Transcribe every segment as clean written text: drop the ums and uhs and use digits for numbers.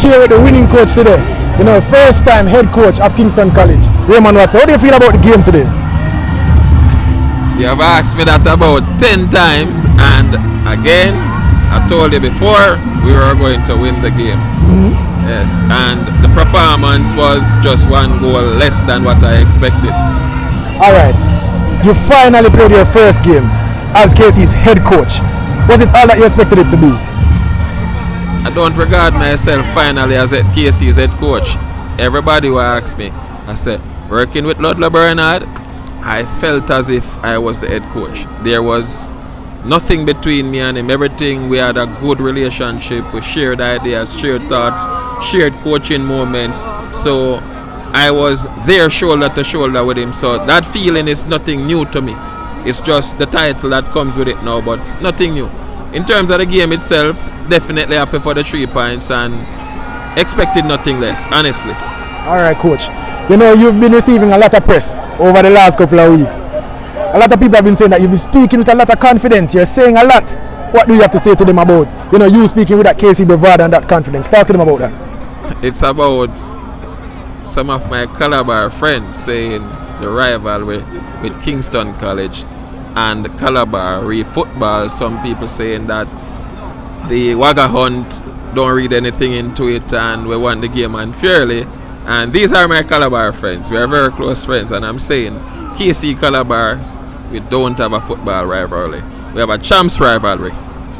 Here with the winning coach today. You know, first time head coach of Kingston College, Raymond Watson. How do you feel about the game today? You have asked me that about 10 times, and again, I told you before, we were going to win the game. Yes, and the performance was just one goal less than what I expected. Alright, you finally played your first game as KC's head coach. Was it all that you expected it to be? I don't regard myself finally as a KC's head coach. Everybody will ask me, I said, working with Ludlow Bernard, I felt as if I was the head coach. There was nothing between me and him. Everything, we had a good relationship. We shared ideas, shared thoughts, shared coaching moments. So I was there shoulder to shoulder with him. So that feeling is nothing new to me. It's just the title that comes with it now, but nothing new. In terms of the game itself, definitely happy for the 3 points and expected nothing less, honestly. Alright, coach. You know, you've been receiving a lot of press over the last couple of weeks. A lot of people have been saying that you've been speaking with a lot of confidence. You're saying a lot. What do you have to say to them about, you know, you speaking with that KC bravado and that confidence? Talk to them about that. It's about some of my Calabar friends saying the rivalry with Kingston College and Calabar football. Some people saying that the Wagga Hunt don't read anything into it and we won the game unfairly. And these are my Calabar friends. We are very close friends, and I'm saying KC Calabar, we don't have a football rivalry. We have a champs rivalry.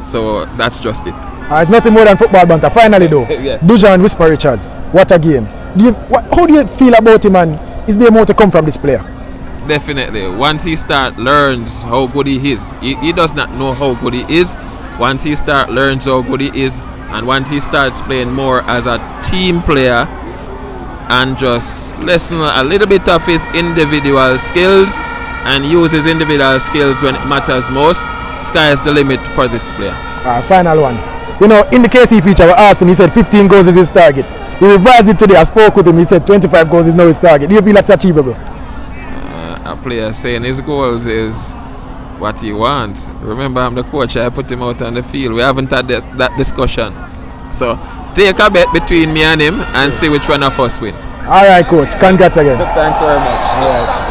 So that's just it. It's nothing more than football banter. Finally though, Yes. Dujan Whisper Richards, what a game. How do you feel about him, and is there more to come from this player? Definitely. Once he learns how good he is, he does not know how good he is. Once he learns how good he is, and once he starts playing more as a team player and just lessen a little bit of his individual skills and use his individual skills when it matters most, sky's the limit for this player. Final one. You know, in the KC feature, we asked him, he said 15 goals is his target. He revised it today. I spoke with him, he said 25 goals is now his target. Do you feel that's achievable? A player saying his goals is what he wants. Remember, I'm the coach, I put him out on the field. We haven't had that discussion. So take a bet between me and him and see which one of us win. Alright, coach. Congrats again. Thanks very much. Alright.